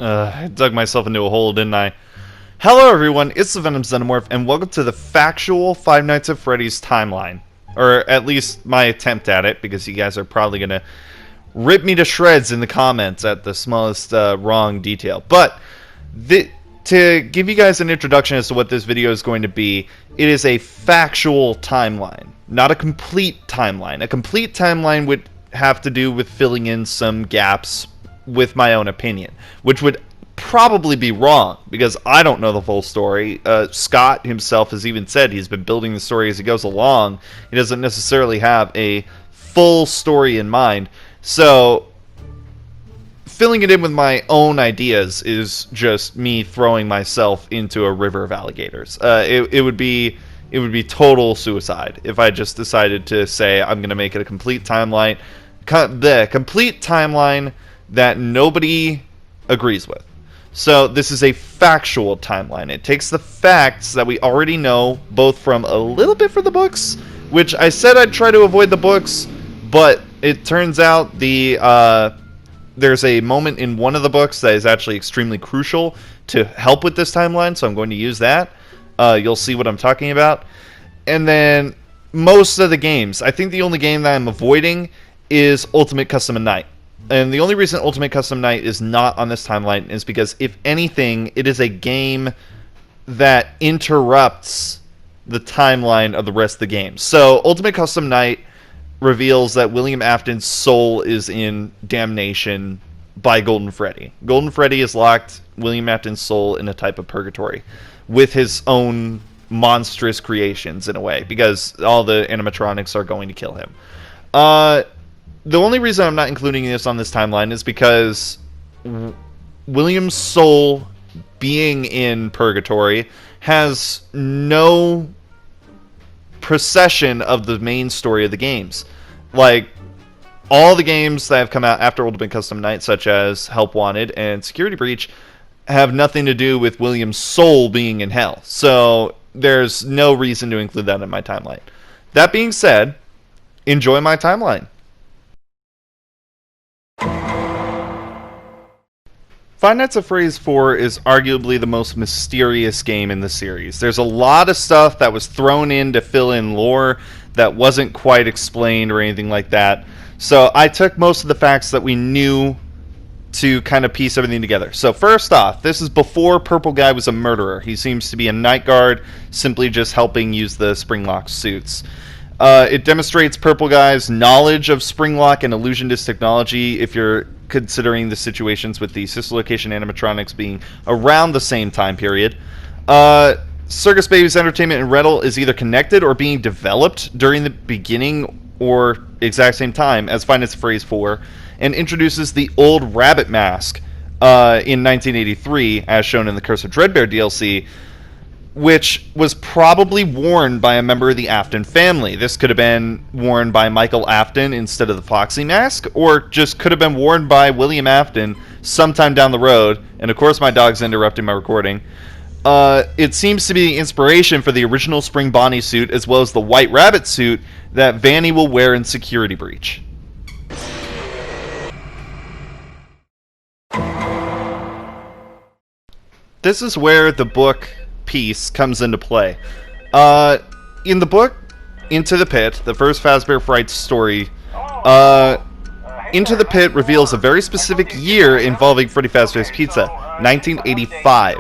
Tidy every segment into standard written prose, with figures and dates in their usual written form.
I dug myself into a hole, didn't I? Hello everyone, it's the Venomorph, and welcome to the factual Five Nights at Freddy's timeline. Or at least my attempt at it, because you guys are probably going to rip me to shreds in the comments at the smallest wrong detail. But to give you guys an introduction as to what this video is going to be, it is a factual timeline, not a complete timeline. A complete timeline would have to do with filling in some gaps with my own opinion, which would probably be wrong because I don't know the full story. Scott himself has even said he's been building the story as he goes along. He doesn't necessarily have a full story in mind. So filling it in with my own ideas is just me throwing myself into a river of alligators. It would be total suicide if I just decided to say I'm going to make it a complete timeline, the complete timeline that nobody agrees with. So this is a factual timeline. It takes the facts that we already know, both from a little bit from the books, which I said I'd try to avoid the books, but it turns out there's a moment in one of the books that is actually extremely crucial to help with this timeline, so I'm going to use that. You'll see what I'm talking about. And then most of the games, I think the only game that I'm avoiding is Ultimate Custom Night. And the only reason Ultimate Custom Night is not on this timeline is because, if anything, it is a game that interrupts the timeline of the rest of the game. So Ultimate Custom Night reveals that William Afton's soul is in damnation by Golden Freddy. Golden Freddy has locked William Afton's soul in a type of purgatory with his own monstrous creations, in a way, because all the animatronics are going to kill him. The only reason I'm not including this on this timeline is because William's soul being in purgatory has no procession of the main story of the games. Like, all the games that have come out after Ultimate Custom Night, such as Help Wanted and Security Breach, have nothing to do with William's soul being in hell. So there's no reason to include that in my timeline. That being said, enjoy my timeline. Five Nights at Freddy's 4 is arguably the most mysterious game in the series. There's a lot of stuff that was thrown in to fill in lore that wasn't quite explained or anything like that. So I took most of the facts that we knew to kind of piece everything together. So first off, this is before Purple Guy was a murderer. He seems to be a night guard, simply just helping use the spring-lock suits. It demonstrates Purple Guy's knowledge of spring-lock and illusion disc technology, if you're considering the situations with the sister location animatronics being around the same time period. Circus Baby's entertainment and rental is either connected or being developed during the beginning or exact same time as Five Nights at Freddy's 4, and introduces the old rabbit mask in 1983, as shown in the Curse of Dreadbear DLC, which was probably worn by a member of the Afton family. This could have been worn by Michael Afton instead of the Foxy mask, or just could have been worn by William Afton sometime down the road. And of course my dog's interrupting my recording. It seems to be the inspiration for the original Spring Bonnie suit, as well as the White Rabbit suit that Vanny will wear in Security Breach. This is where the book piece comes into play. In the book Into the Pit, the first Fazbear Fright story, Into the Pit reveals a very specific year involving Freddy Fazbear's Pizza, 1985.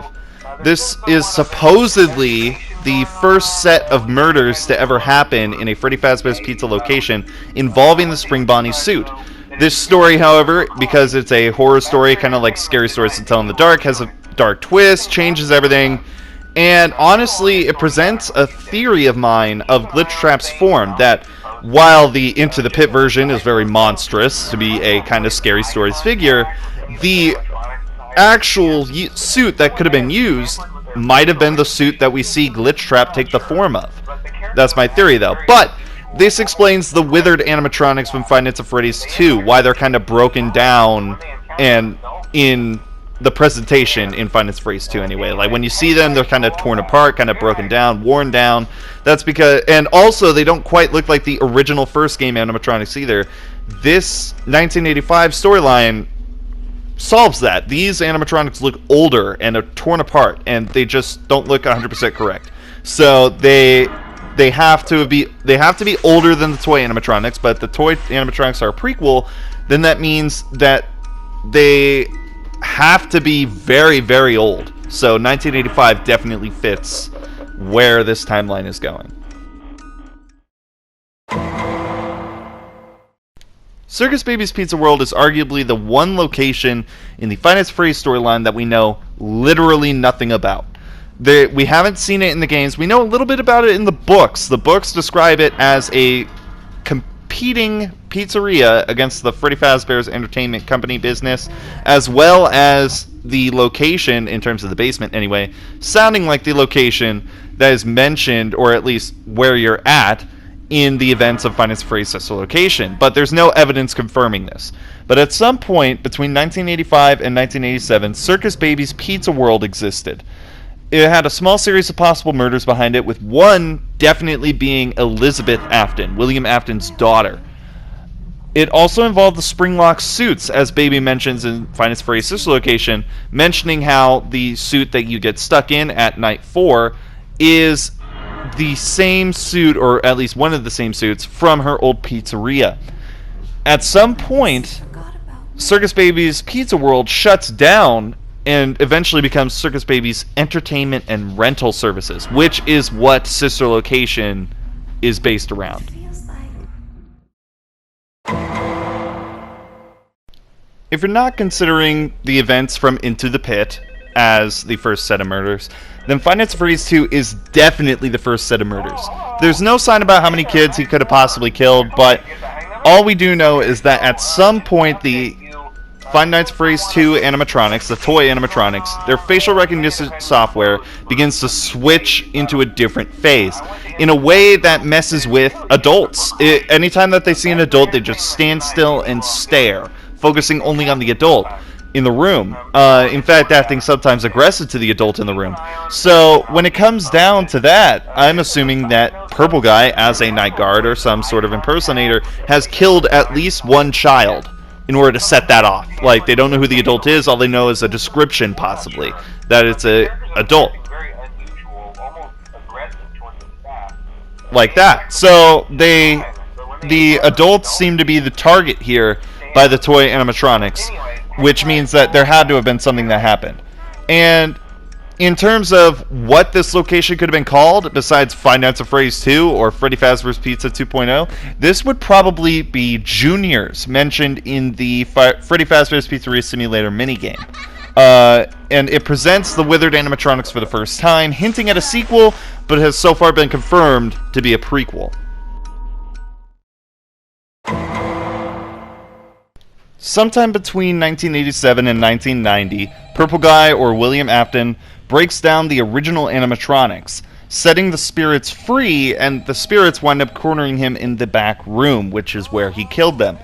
This is supposedly the first set of murders to ever happen in a Freddy Fazbear's Pizza location involving the Spring Bonnie suit. This story, however, because it's a horror story, kind of like Scary Stories to Tell in the Dark, has a dark twist, changes everything. And honestly, it presents a theory of mine of Glitchtrap's form, that while the Into the Pit version is very monstrous to be a kind of Scary Stories figure, the actual suit that could have been used might have been the suit that we see Glitchtrap take the form of. That's my theory, though. But this explains the withered animatronics from Five Nights at Freddy's 2, why they're kind of broken down and in the presentation in Five Nights at Freddy's 2 anyway. Like, when you see them, they're kind of torn apart, kind of broken down, worn down. That's because, and also they don't quite look like the original first game animatronics either. This 1985 storyline solves that. These animatronics look older and are torn apart, and they just don't look 100% correct. So they have to be older than the toy animatronics, but the toy animatronics are a prequel. Then that means that they have to be very, very old. So 1985 definitely fits where this timeline is going. Circus Baby's Pizza World is arguably the one location in the Five Nights at Freddy's storyline that we know literally nothing about. We haven't seen it in the games. We know a little bit about it in the books. The books describe it as a competing pizzeria against the Freddy Fazbear's Entertainment Company business, as well as the location, in terms of the basement anyway, sounding like the location that is mentioned, or at least where you're at, in the events of Five Nights at Freddy's Sister Location, but there's no evidence confirming this. But at some point between 1985 and 1987, Circus Baby's Pizza World existed. It had a small series of possible murders behind it, with one definitely being Elizabeth Afton, William Afton's daughter. It also involved the Springlock suits, as Baby mentions in Five Nights at Freddy's Sister Location, mentioning how the suit that you get stuck in at night 4 is the same suit, or at least one of the same suits, from her old pizzeria. At some point, Circus Baby's Pizza World shuts down and eventually becomes Circus Baby's Entertainment and Rental Services, which is what Sister Location is based around. If you're not considering the events from Into the Pit as the first set of murders, then Five Nights at Freddy's 2 is definitely the first set of murders. There's no sign about how many kids he could have possibly killed, but all we do know is that at some point the Five Nights at Freddy's 2 animatronics, the toy animatronics, their facial recognition software begins to switch into a different phase in a way that messes with adults. Anytime that they see an adult, they just stand still and stare, focusing only on the adult in the room. In fact, acting sometimes aggressive to the adult in the room. So when it comes down to that, I'm assuming that Purple Guy, as a night guard or some sort of impersonator, has killed at least one child in order to set that off. Like, they don't know who the adult is, all they know is a description, possibly, that it's a adult. Like that. So the adults seem to be the target here by the toy animatronics, which means that there had to have been something that happened. And in terms of what this location could have been called, besides Five Nights at Freddy's 2 or Freddy Fazbear's Pizza 2.0, this would probably be Juniors, mentioned in the Freddy Fazbear's Pizzeria Simulator minigame. And it presents the withered animatronics for the first time, hinting at a sequel, but has so far been confirmed to be a prequel. Sometime between 1987 and 1990, Purple Guy, or William Afton, breaks down the original animatronics, setting the spirits free, and the spirits wind up cornering him in the back room, which is where he killed them.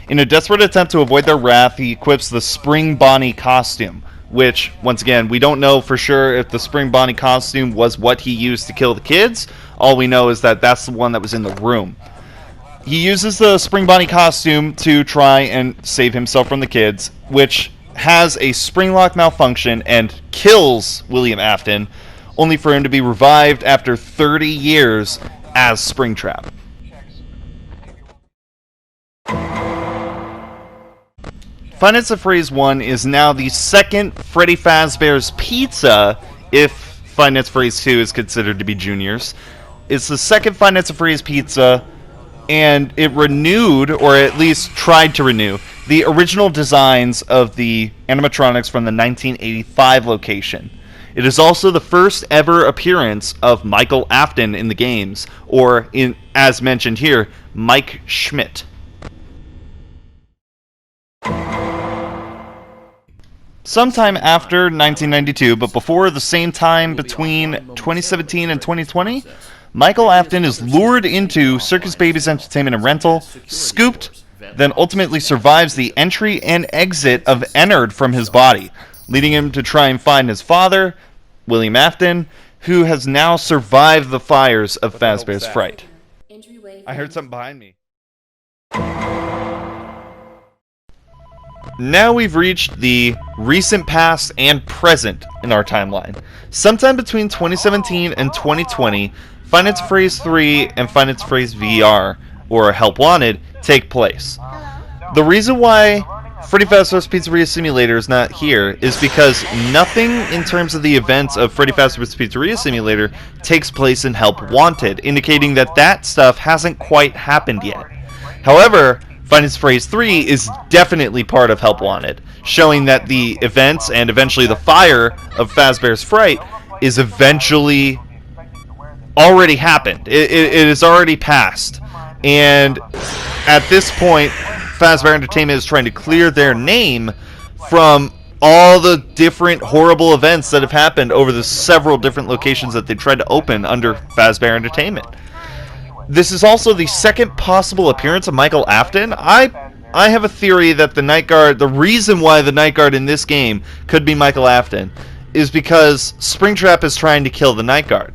In a desperate attempt to avoid their wrath, he equips the Spring Bonnie costume, which, once again, we don't know for sure if the Spring Bonnie costume was what he used to kill the kids. All we know is that that's the one that was in the room. He uses the Spring Bonnie costume to try and save himself from the kids, which has a spring lock malfunction and kills William Afton, only for him to be revived after 30 years as Springtrap. Five Nights at Freddy's 1 is now the second Freddy Fazbear's Pizza, if Five Nights at Freddy's 2 is considered to be Juniors. It's the second Five Nights at Freddy's Pizza, and it renewed, or at least tried to renew, the original designs of the animatronics from the 1985 location. It is also the first ever appearance of Michael Afton in the games, or, as mentioned here, Mike Schmidt. Sometime after 1992, but before the same time between 2017 and 2020, Michael Afton is lured into Circus Baby's Entertainment and Rental, scooped, then ultimately survives the entry and exit of Ennard from his body, leading him to try and find his father, William Afton, who has now survived the fires of Fazbear's Fright. I heard something behind me. now we've reached the recent past and present in our timeline. Sometime between 2017 and 2020, Five Nights at Freddy's 3 and Five Nights at Freddy's VR, or Help Wanted, take place. The reason why Freddy Fazbear's Pizzeria Simulator is not here is because nothing in terms of the events of Freddy Fazbear's Pizzeria Simulator takes place in Help Wanted, indicating that that stuff hasn't quite happened yet. However, Five Nights at Freddy's 3 is definitely part of Help Wanted, showing that the events and eventually the fire of Fazbear's Fright is eventually already happened. It is already passed. And at this point, Fazbear Entertainment is trying to clear their name from all the different horrible events that have happened over the several different locations that they tried to open under Fazbear Entertainment. This is also the second possible appearance of Michael Afton. I have a theory that the Night Guard, the reason why the Night Guard in this game could be Michael Afton, is because Springtrap is trying to kill the Night Guard.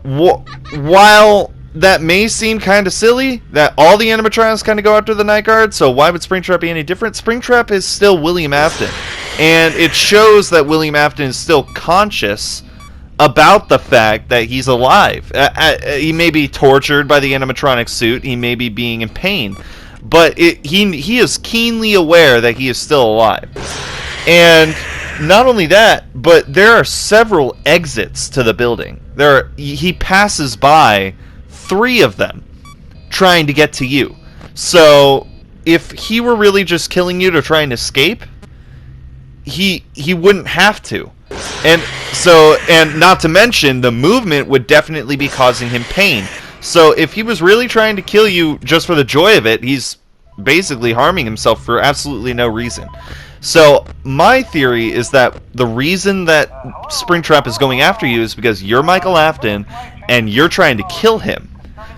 While that may seem kind of silly, that all the animatronics kind of go after the Night Guard, so why would Springtrap be any different? Springtrap is still William Afton, and it shows that William Afton is still conscious about the fact that he's alive. He may be tortured by the animatronic suit, he may be being in pain, but he is keenly aware that he is still alive. And not only that, but there are several exits to the building. He passes by 3 of them trying to get to you. So if he were really just killing you to try and escape, he wouldn't have to. And not to mention, the movement would definitely be causing him pain. So if he was really trying to kill you just for the joy of it, he's basically harming himself for absolutely no reason. So my theory is that the reason that Springtrap is going after you is because you're Michael Afton and you're trying to kill him.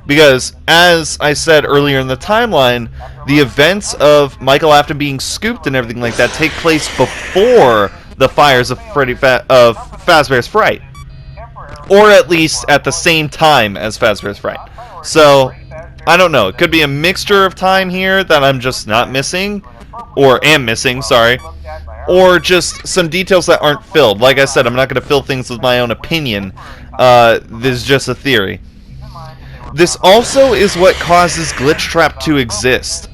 Because, as I said earlier in the timeline, the events of Michael Afton being scooped and everything like that take place before the fires of Fazbear's Fright. Or at least at the same time as Fazbear's Fright. So, I don't know. It could be a mixture of time here that I'm just not missing. Or am missing, sorry. Or just some details that aren't filled. Like I said, I'm not going to fill things with my own opinion. This is just a theory. This also is what causes Glitchtrap to exist.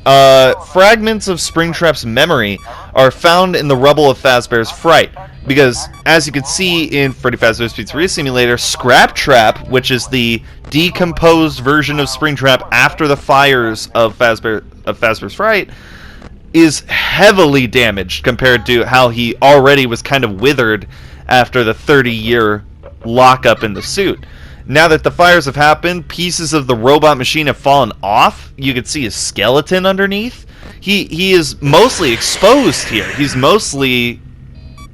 Fragments of Springtrap's memory are found in the rubble of Fazbear's Fright. Because, as you can see in Freddy Fazbear's Pizzeria Simulator, Scraptrap, which is the decomposed version of Springtrap after the fires of Fazbear's Fright, is heavily damaged compared to how he already was kind of withered after the 30-year lockup in the suit. Now that the fires have happened, pieces of the robot machine have fallen off. You can see his skeleton underneath. He is mostly exposed here. He's mostly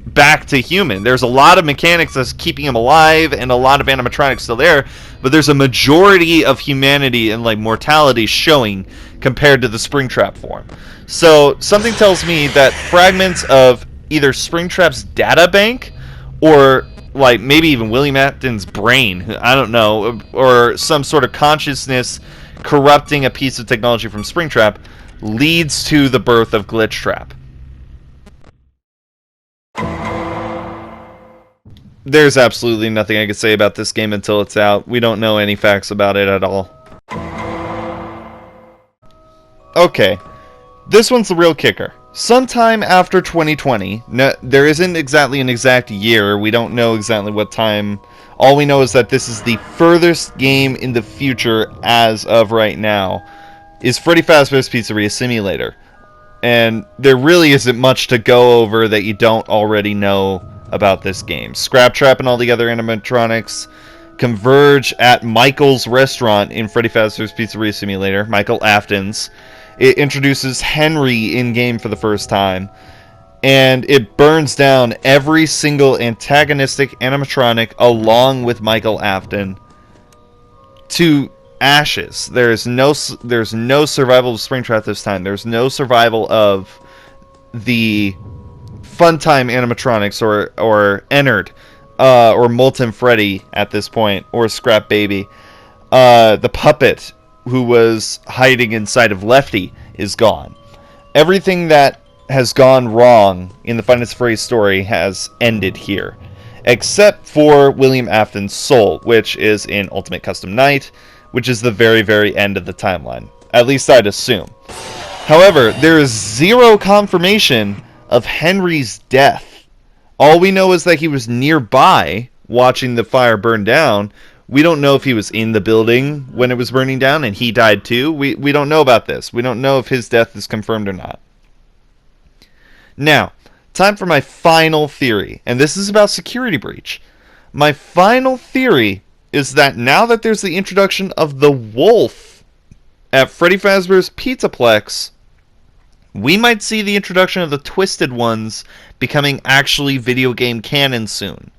back to human. There's a lot of mechanics that's keeping him alive and a lot of animatronics still there, but there's a majority of humanity and like mortality showing compared to the Springtrap form. So something tells me that fragments of either Springtrap's data bank or like maybe even William Afton's brain, I don't know, or some sort of consciousness corrupting a piece of technology from Springtrap leads to the birth of Glitchtrap. There's absolutely nothing I can say about this game until it's out. We don't know any facts about it at all. Okay, this one's the real kicker. Sometime after 2020, there isn't exactly an exact year, we don't know exactly what time. All we know is that this is the furthest game in the future as of right now, is Freddy Fazbear's Pizzeria Simulator. And there really isn't much to go over that you don't already know about this game. Scraptrap and all the other animatronics converge at Michael's restaurant in Freddy Fazbear's Pizzeria Simulator, Michael Afton's. It introduces Henry in-game for the first time, and it burns down every single antagonistic animatronic along with Michael Afton to ashes. There's no survival of Springtrap this time. There's no survival of the Funtime animatronics or Ennard or Molten Freddy at this point, or Scrap Baby. The puppet who was hiding inside of Lefty is gone. Everything that has gone wrong in the Five Nights at Freddy's story has ended here. Except for William Afton's soul, which is in Ultimate Custom Night, which is the very, very end of the timeline. At least I'd assume. However, there is zero confirmation of Henry's death. All we know is that he was nearby watching the fire burn down. We don't know if he was in the building when it was burning down and he died too. We don't know about this. We don't know if his death is confirmed or not. Now, time for my final theory, and this is about security breach. My final theory is that now that there's the introduction of the wolf at Freddy Fazbear's Pizzaplex, we might see the introduction of the Twisted Ones becoming actually video game canon soon.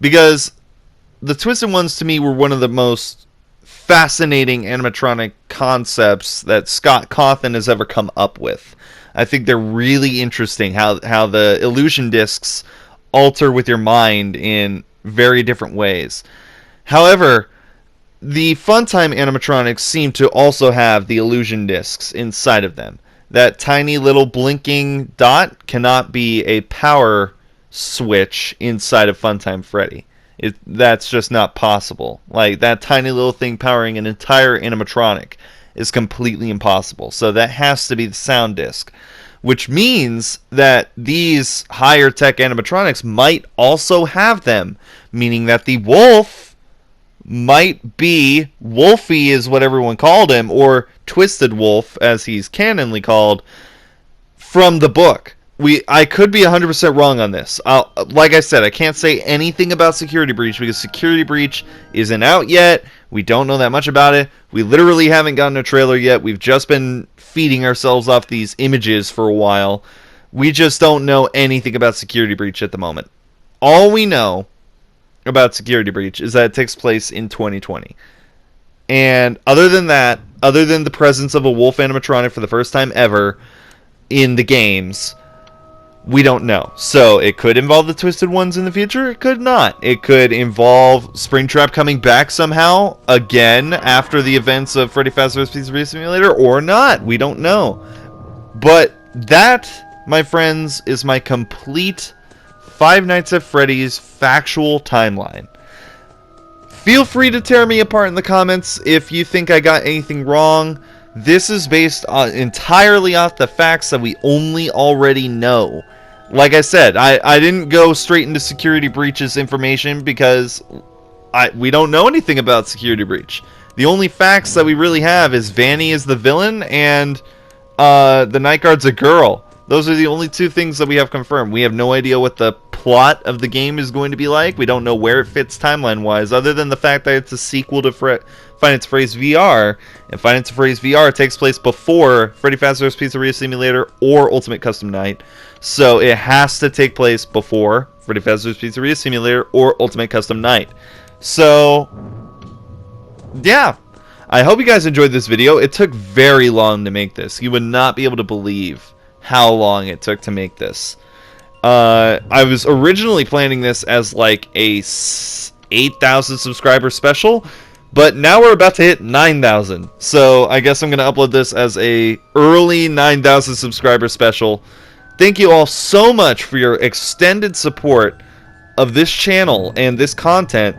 Because the Twisted Ones, to me, were one of the most fascinating animatronic concepts that Scott Cawthon has ever come up with. I think they're really interesting, how the illusion discs alter with your mind in very different ways. However, the Funtime animatronics seem to also have the illusion discs inside of them. That tiny little blinking dot cannot be a power switch inside of Funtime Freddy. That's just not possible. Like, that tiny little thing powering an entire animatronic is completely impossible. So that has to be the sound disc. Which means that these higher tech animatronics might also have them. Meaning that the wolf might be, Wolfie is what everyone called him, or Twisted Wolf, as he's canonly called, from the book. I could be 100% wrong on this. Like I said, I can't say anything about Security Breach because Security Breach isn't out yet. We don't know that much about it. We literally haven't gotten a trailer yet. We've just been feeding ourselves off these images for a while. We just don't know anything about Security Breach at the moment. All we know about Security Breach is that it takes place in 2020. And other than that, other than the presence of a wolf animatronic for the first time ever in the games, we don't know. So it could involve the Twisted Ones in the future. It could not. It could involve Springtrap coming back somehow again after the events of Freddy Fazbear's Pizzeria Simulator, or not. We don't know. But that, my friends, is my complete Five Nights at Freddy's factual timeline. Feel free to tear me apart in the comments if you think I got anything wrong. This is based entirely off the facts that we only already know. Like I said, I didn't go straight into Security Breach's information because we don't know anything about Security Breach. The only facts that we really have is Vanny is the villain and the Night Guard's a girl. Those are the only two things that we have confirmed. We have no idea what the plot of the game is going to be like. We don't know where it fits timeline-wise, other than the fact that it's a sequel to Five Nights at Freddy's VR, and Five Nights at Freddy's VR takes place before Freddy Fazbear's Pizzeria Simulator or Ultimate Custom Night, so it has to take place before Freddy Fazbear's Pizzeria Simulator or Ultimate Custom Night. So, yeah. I hope you guys enjoyed this video. It took very long to make this. You would not be able to believe how long it took to make this. I was originally planning this as like a 8,000 subscriber special, but now we're about to hit 9,000. So I guess I'm going to upload this as a early 9,000 subscriber special. Thank you all so much for your extended support of this channel and this content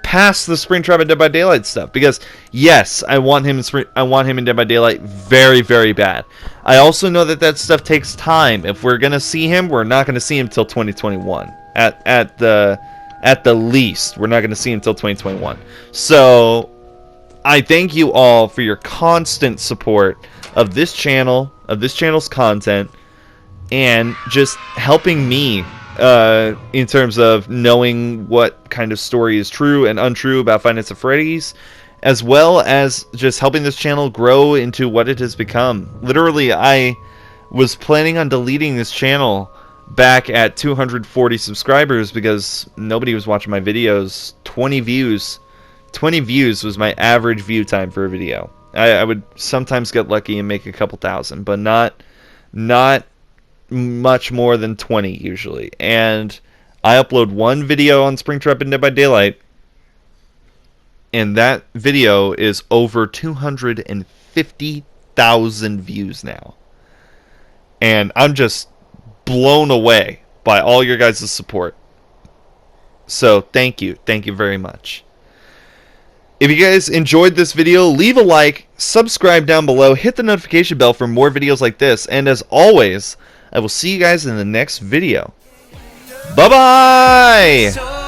past the Springtrap and Dead by Daylight stuff, because yes, I want him in Dead by Daylight very, very bad. I also know that stuff takes time. If we're gonna see him, we're not gonna see him till 2021. At the least, we're not gonna see him till 2021. So I thank you all for your constant support of this channel, of this channel's content, and just helping me in terms of knowing what kind of story is true and untrue about Five Nights at Freddy's, as well as just helping this channel grow into what it has become. Literally, I was planning on deleting this channel back at 240 subscribers because nobody was watching my videos. 20 views was my average view time for a video. I would sometimes get lucky and make a couple thousand, but not much more than 20 usually. And I upload one video on Springtrap and Dead by Daylight, and that video is over 250,000 views now. and I'm just blown away by all your guys' support. So thank you very much. If you guys enjoyed this video, leave a like, subscribe down below, hit the notification bell for more videos like this, and as always, I will see you guys in the next video. Bye bye.